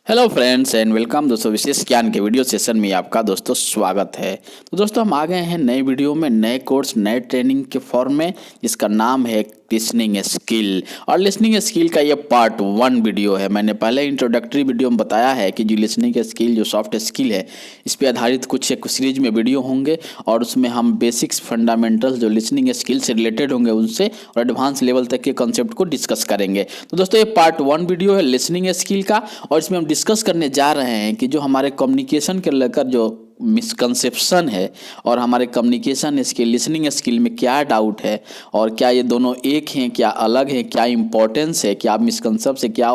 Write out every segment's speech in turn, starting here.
Hello friends and welcome दोस्तों। विशेष ज्ञान के वीडियो सेशन में आपका दोस्तों स्वागत है। तो दोस्तों हम आ गए हैं नए वीडियो में, नए कोर्स, नए ट्रेनिंग के फॉर्म में, जिसका नाम है लिसनिंग स्किल। और लिसनिंग स्किल का ये पार्ट 1 वीडियो है। मैंने पहले इंट्रोडक्टरी वीडियो में बताया है कि जो लिसनिंग स्किल, जो सॉफ्ट स्किल है, इस पे आधारित कुछ एक सीरीज में वीडियो होंगे और उसमें हम बेसिक्स, फंडामेंटल्स जो लिसनिंग स्किल से रिलेटेड होंगे उनसे और एडवांस लेवल तक के कॉन्सेप्ट को डिस्कस करेंगे। तो दोस्तों ये पार्ट 1 वीडियो है लिसनिंग स्किल का, और इसमें हम डिस्कस करने जा रहे हैं कि जो हमारे कम्युनिकेशन के लेकर जो मिसकंसेप्शन है और हमारे कम्युनिकेशन स्किल, लिसनिंग स्किल में क्या डाउट है और क्या ये दोनों एक हैं, क्या अलग हैं, क्या इंपॉर्टेंस है, क्या मिसकंसेप्ट है, क्या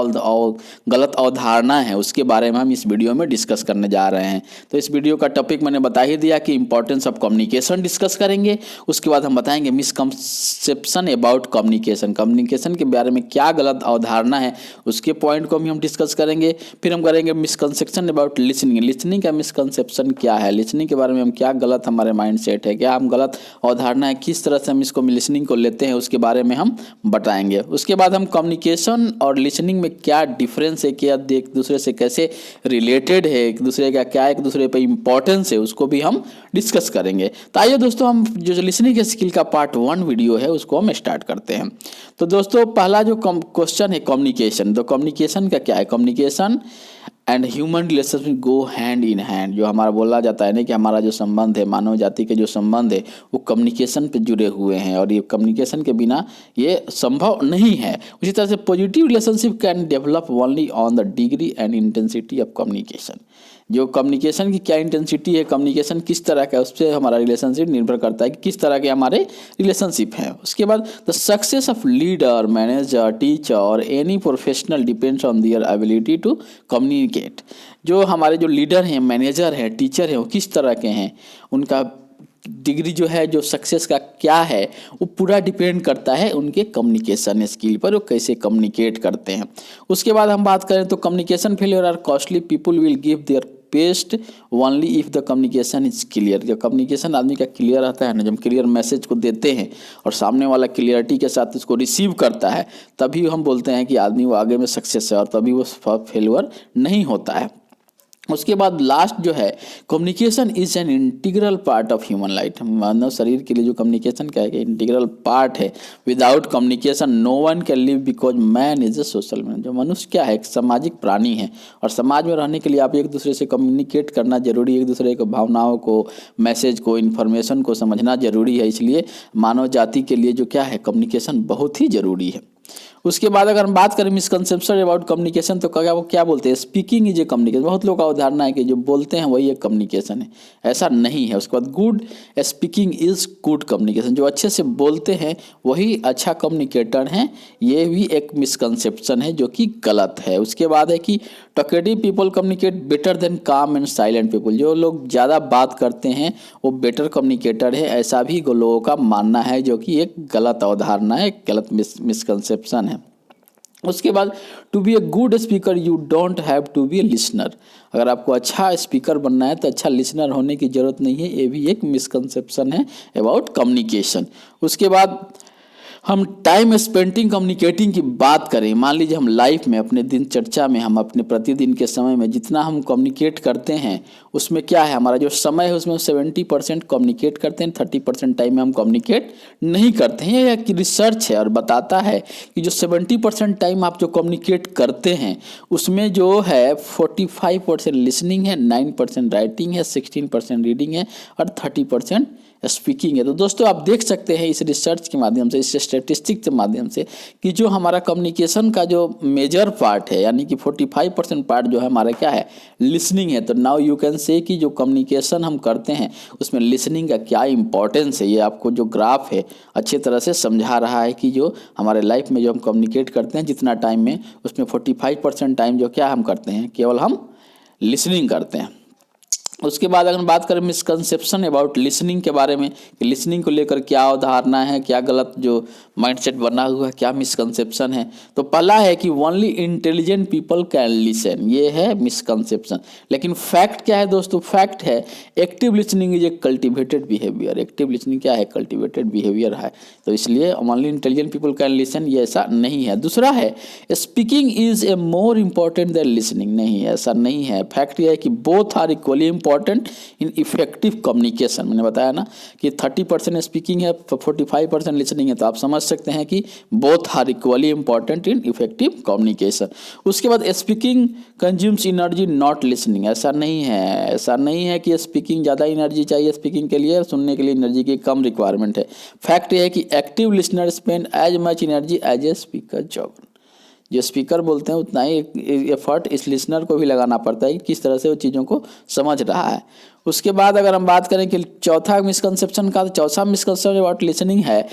गलत अवधारणा है, उसके बारे में हम इस वीडियो में डिस्कस करने जा रहे हैं। तो इस वीडियो का टॉपिक मैंने बता ही दिया कि इंपॉर्टेंस ऑफ कम्युनिकेशन डिस्कस करेंगे। उसके बाद हम बताएंगे मिसकंसेप्शन अबाउट कम्युनिकेशन, कम्युनिकेशन के बारे में क्या गलत अवधारणा है उसके पॉइंट को भी हम डिस्कस करेंगे। फिर हम करेंगे मिसकंसेप्शन अबाउट लिसनिंग, लिसनिंग का मिसकंसेप्शन क्या है, लिसनिंग के बारे में हम क्या गलत हमारे माइंड सेट है, क्या हम गलत अवधारणा है, किस तरह से हम इसको लिसनिंग को लेते हैं, उसके बारे में हम बताएंगे। उसके बाद हम कम्युनिकेशन और लिसनिंग में क्या डिफरेंस है, क्या एक दूसरे से कैसे रिलेटेड है, एक दूसरे का क्या एक दूसरे पर इंपॉर्टेंस है, उसको भी हम डिस्कस करेंगे। तो आइए दोस्तों हम जो लिसनिंग स्किल का पार्ट 1 वीडियो है उसको हम स्टार्ट करते हैं। तो दोस्तों पहला जो क्वेश्चन है कम्युनिकेशन। तो कम्युनिकेशन का क्या है? Communication and human relationship go hand in hand. जो हमारा बोला जाता है ना कि हमारा जो संबंध है, मानव जाति के जो संबंध है वो कम्युनिकेशन पे जुड़े हुए हैं और ये कम्युनिकेशन के बिना ये संभव नहीं है। उसी तरह से positive relationship can develop only on the degree and intensity of communication. जो कम्युनिकेशन की क्या इंटेंसिटी है, कम्युनिकेशन किस तरह का है, उस पर हमारा रिलेशनशिप निर्भर करता है कि किस तरह के हमारे रिलेशनशिप हैं। उसके बाद the success of leader, manager, teacher और any professional depends on their ability to communicate. जो हमारे जो लीडर हैं, मैनेजर हैं, टीचर हैं, वो किस तरह के हैं, उनका डिग्री जो है, जो सक्सेस का क्या है, वो पूरा डिपेंड करता है उनके कम्युनिकेशन स्किल पर, वो कैसे कम्युनिकेट करते हैं। उसके बाद हम बात करें तो communication failure are costly, people will give their best only if the communication is clear. जब कम्युनिकेशन आदमी का क्लियर रहता है ना, जब क्लियर मैसेज को देते हैं और सामने वाला क्लियरिटी के साथ उसको रिसीव करता है, तभी हम बोलते हैं कि आदमी वो आगे में सक्सेस है और तभी वो फेलियर नहीं होता है। उसके बाद लास्ट जो है, communication is an integral part of human life. मानव शरीर के लिए जो कम्युनिकेशन का है इंटीग्रल पार्ट है। Without communication no one can live because man is a social man. जो मनुष्य क्या है, एक सामाजिक प्राणी है और समाज में रहने के लिए आप एक दूसरे से कम्युनिकेट करना जरूरी है, एक दूसरे के भावनाओं को, मैसेज को, इन्फॉर्मेशन को समझना जरूरी है। इसलिए मानव जाति के लिए जो क्या है, कम्युनिकेशन बहुत ही जरूरी है। उसके बाद अगर हम बात करें मिसकंसेप्शन अबाउट कम्युनिकेशन, तो क्या वो क्या बोलते हैं, स्पीकिंग इज ए कम्युनिकेशन। बहुत लोग का उदाहरण है कि जो बोलते हैं वही एक कम्युनिकेशन है, ऐसा नहीं है। उसके बाद good speaking is good communication. जो अच्छे से बोलते हैं वही अच्छा कम्युनिकेटर हैं, ये भी एक मिसकंसेप्शन है जो कि गलत है। उसके बाद है कि talkative people communicate better than काम एंड साइलेंट पीपल। जो लोग ज़्यादा बात करते हैं वो बेटर कम्युनिकेटर है, ऐसा भी लोगों का मानना है, जो कि एक गलत अवधारणा है, गलत मिसकंसेप्शन है। उसके बाद to be a good speaker you don't have to be a listener. अगर आपको अच्छा स्पीकर बनना है तो अच्छा लिसनर होने की ज़रूरत नहीं है, ये भी एक मिसकंसेप्शन है अबाउट कम्युनिकेशन। उसके बाद हम टाइम स्पेंडिंग कम्युनिकेटिंग की बात करें, मान लीजिए हम लाइफ में, अपने दिनचर्या में, हम अपने प्रतिदिन के समय में जितना हम कम्युनिकेट करते हैं उसमें क्या है, हमारा जो समय है उसमें 70% कम्युनिकेट करते हैं, 30% टाइम में हम कम्युनिकेट नहीं करते हैं। यह एक रिसर्च है और बताता है कि जो 70% टाइम आप जो कम्युनिकेट करते हैं उसमें जो है 45% लिसनिंग है, 9% राइटिंग है, 16% रीडिंग है और 30% स्पीकिंग है। तो दोस्तों आप देख सकते हैं इस रिसर्च के माध्यम से, इस स्टैटिस्टिक के माध्यम से, कि जो हमारा कम्युनिकेशन का जो मेजर पार्ट है, यानी कि 45% पार्ट जो है हमारा क्या है, लिसनिंग है। तो नाउ यू कैन से कि जो कम्युनिकेशन हम करते हैं उसमें लिसनिंग का क्या इंपॉर्टेंस है। ये आपको जो ग्राफ है अच्छी तरह से समझा रहा है कि जो हमारे लाइफ में जो हम कम्युनिकेट करते हैं जितना टाइम में, उसमें 45% टाइम जो क्या हम करते हैं, केवल हम लिसनिंग करते हैं। उसके बाद अगर हम बात करें मिसकंसेप्शन अबाउट लिसनिंग के बारे में कि लिसनिंग को लेकर क्या अवधारणा है, क्या गलत जो माइंडसेट बना हुआ है, क्या मिसकंसेप्शन है। तो पहला है कि only intelligent people can listen, ये है मिसकंसेप्शन। लेकिन फैक्ट क्या है दोस्तों? फैक्ट है active listening is a cultivated behaviour. Active listening क्या है? कल्टिवेटेड बिहेवियर है। तो इसलिए only intelligent people can listen, ये ऐसा नहीं है। दूसरा है speaking is a more important than listening, नहीं ऐसा नहीं है। फैक्ट यह है कि both are equally important in effective communication. मैंने बताया ना कि 30% स्पीकिंग है, 45% लिसनिंग है, तो आप समझ सकते हैं कि both are equally important in effective communication. उसके बाद speaking consumes energy not listening, ऐसा नहीं है। ऐसा नहीं है कि स्पीकिंग ज़्यादा एनर्जी चाहिए स्पीकिंग के लिए, सुनने के लिए एनर्जी की कम रिक्वायरमेंट है। फैक्ट यह है कि active listener spend as much energy as a speaker job. जो स्पीकर बोलते हैं उतना ही एफर्ट इस लिसनर को भी लगाना पड़ता है कि किस तरह से वो चीज़ों को समझ रहा है। उसके बाद अगर हम बात करें कि चौथा मिसकंसेप्शन का, तो चौथा मिसकंसेप्शन अबाउट लिसनिंग है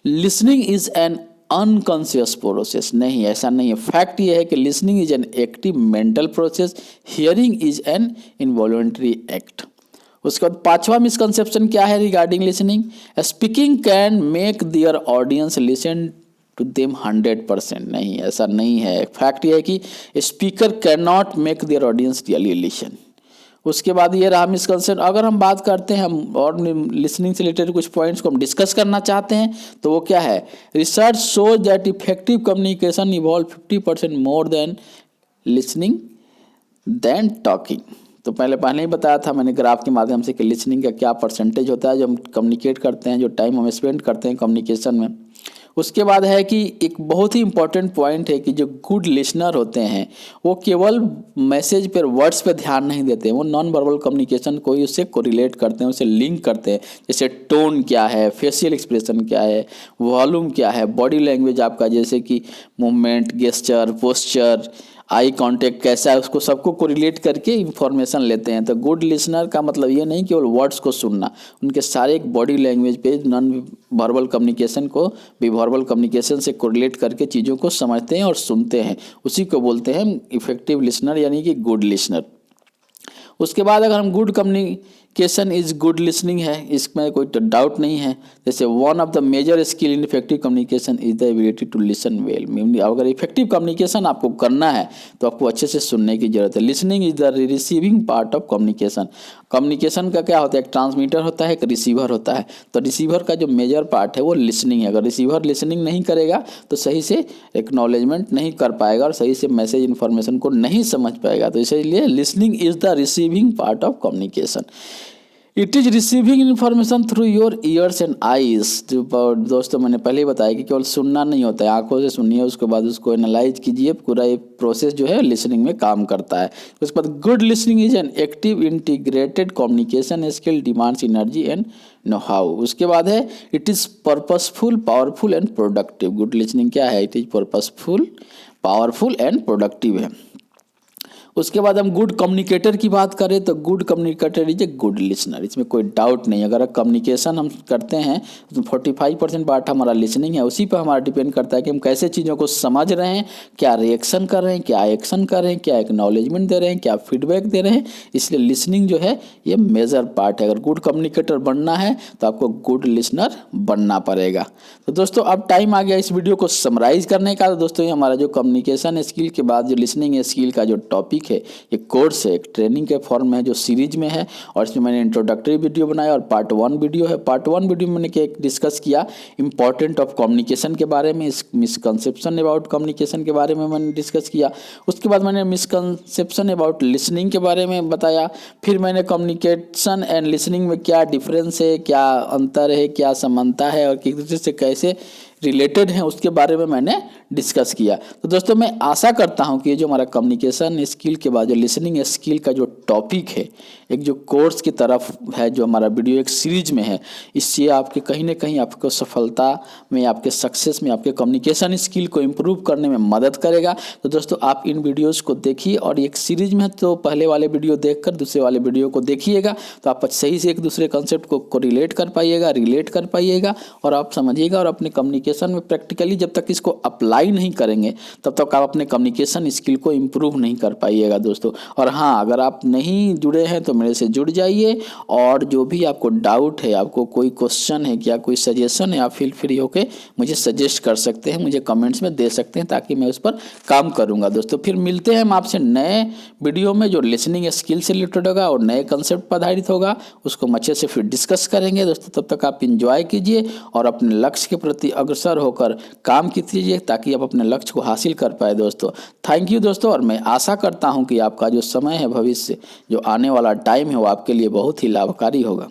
listening is an unconscious process, नहीं ऐसा नहीं है। फैक्ट ये है कि listening is an active mental process, hearing is an involuntary act. उसके बाद पांचवा मिसकंसेप्शन क्या है regarding listening? Speaking can make their audience listen to them 100%, नहीं ऐसा नहीं है। फैक्ट ये है कि speaker can not make their audience really listen. उसके बाद ये रहा मिसकंसेप्शन। अगर हम बात करते हैं हम और लिसनिंग से रिलेटेड कुछ पॉइंट्स को हम डिस्कस करना चाहते हैं, तो वो क्या है? Research shows that effective communication involve 50% more than listening than talking. तो पहले ही बताया था मैंने ग्राफ के माध्यम से कि लिसनिंग का क्या परसेंटेज होता है जो हम कम्युनिकेट करते हैं, जो टाइम हम स्पेंड करते हैं कम्युनिकेशन में। उसके बाद है कि एक बहुत ही इंपॉर्टेंट पॉइंट है कि जो गुड लिसनर होते हैं वो केवल मैसेज पर, वर्ड्स पे ध्यान नहीं देते, वो नॉन वर्बल कम्युनिकेशन को ही उससे कोरिलेट करते हैं, उससे लिंक करते हैं। जैसे टोन क्या है, फेशियल एक्सप्रेशन क्या है, वॉल्यूम क्या है, बॉडी लैंग्वेज आपका जैसे कि movement, gesture, posture, eye contact कैसा है, उसको सबको कोरिलेट करके इंफॉर्मेशन लेते हैं। तो गुड लिसनर का मतलब ये नहीं केवल वर्ड्स को सुनना, उनके सारे एक बॉडी लैंग्वेज पे नॉन वर्बल कम्युनिकेशन को भी वर्बल कम्युनिकेशन से कोरिलेट करके चीज़ों को समझते हैं और सुनते हैं, उसी को बोलते हैं इफेक्टिव लिसनर यानी कि गुड लिसनर। उसके बाद अगर हम good communication is good listening है, इसमें कोई डाउट नहीं है। जैसे one of the major skill in effective communication is the ability to listen well. अगर इफेक्टिव कम्युनिकेशन आपको करना है तो आपको अच्छे से सुनने की जरूरत है। Listening is the receiving part of communication. Communication का क्या होता है? एक ट्रांसमीटर होता है, एक रिसीवर होता है। तो रिसीवर का जो मेजर पार्ट है वो लिसनिंग है। अगर रिसीवर लिसनिंग नहीं करेगा तो सही से एक्नॉलेजमेंट नहीं कर पाएगा और सही से मैसेज इन्फॉर्मेशन को नहीं समझ पाएगा। तो इसलिए listening is the receiving part of communication. It is receiving information through your ears and eyes. जो दोस्तों मैंने पहले ही बताया कि केवल सुनना नहीं होता है, आंखों से सुनिए, उसके बाद उसको एनालाइज कीजिए। पूरा ये प्रोसेस जो है लिसनिंग में काम करता है। उसके बाद good listening is an active integrated communication skill, demands energy and know how. उसके बाद है it is purposeful, powerful and productive. Good listening क्या है? It is purposeful, powerful and productive है। उसके बाद हम गुड कम्युनिकेटर की बात करें तो good communicator is a good listener, इसमें कोई डाउट नहीं। अगर कम्युनिकेशन हम करते हैं तो 45% पार्ट हमारा लिसनिंग है, उसी पर हमारा डिपेंड करता है कि हम कैसे चीज़ों को समझ रहे हैं, क्या रिएक्शन कर रहे हैं, क्या एक्शन कर रहे हैं, क्या एक्नॉलेजमेंट दे रहे हैं, क्या फीडबैक दे रहे हैं। इसलिए लिसनिंग जो है ये मेजर पार्ट है। अगर गुड कम्युनिकेटर बनना है तो आपको गुड लिसनर बनना पड़ेगा। तो दोस्तों अब टाइम आ गया इस वीडियो को समराइज करने का। तो दोस्तों ये हमारा जो कम्युनिकेशन स्किल के बाद जो लिसनिंग स्किल का जो टॉपिक है, ये कोर्स है, एक ट्रेनिंग के फॉर्म में जो सीरीज में है, और इसमें मैंने इंट्रोडक्टरी वीडियो बनाया और पार्ट 1 वीडियो है। पार्ट 1 वीडियो में मैंने डिस्कस किया इंपॉर्टेंट ऑफ कम्युनिकेशन के बारे में, मिसकंसेप्शन अबाउट कम्युनिकेशन के बारे में मैंने डिस्कस किया। उसके बाद मैंने मिसकंसेप्शन अबाउट लिसनिंग के बारे में बताया। फिर मैंने कम्युनिकेशन एंड लिसनिंग में क्या डिफरेंस है, क्या अंतर है, क्या समानता है और एक दूसरे से कैसे रिलेटेड हैं उसके बारे में मैंने डिस्कस किया। तो दोस्तों मैं आशा करता हूं कि ये जो हमारा कम्युनिकेशन स्किल के बाद जो लिसनिंग स्किल का जो टॉपिक है, एक जो कोर्स की तरफ है, जो हमारा वीडियो एक सीरीज में है, इससे आपके कहीं ना कहीं आपको सफलता में, आपके सक्सेस में, आपके कम्युनिकेशन स्किल को इम्प्रूव करने में मदद करेगा। तो दोस्तों आप इन वीडियोज़ को देखिए, और एक सीरीज में है तो पहले वाले वीडियो देखकर दूसरे वाले वीडियो को देखिएगा, तो आप सही से एक दूसरे कॉन्सेप्ट को रिलेट कर पाइएगा और आप समझिएगा और अपने कम्युनिकेशन कम्युनिकेशन में प्रैक्टिकली जब तक इसको अप्लाई नहीं करेंगे तब तक आप अपने कम्युनिकेशन स्किल को इम्प्रूव नहीं कर पाइएगा दोस्तों। और हाँ, अगर आप नहीं जुड़े हैं तो मेरे से जुड़ जाइए, और जो भी आपको डाउट है, आपको कोई क्वेश्चन है क्या, कोई सजेशन है, आप फील फ्री होके मुझे सजेस्ट कर सकते हैं, मुझे कमेंट्स में दे सकते हैं, ताकि मैं उस पर काम करूँगा दोस्तों। फिर मिलते हैं हम आपसे नए वीडियो में जो लिसनिंग स्किल से रिलेटेड होगा और नए कंसेप्ट पर आधारित होगा, उसको हम अच्छे से फिर डिस्कस करेंगे दोस्तों। तब तक आप इंजॉय कीजिए और अपने लक्ष्य के प्रति अग्रसर होकर काम कीजिए, ताकि आप अपने लक्ष्य को हासिल कर पाए दोस्तों। थैंक यू दोस्तों, और मैं आशा करता हूँ कि आपका जो समय है, भविष्य जो आने वाला टाइम है, वो आपके लिए बहुत ही लाभकारी होगा।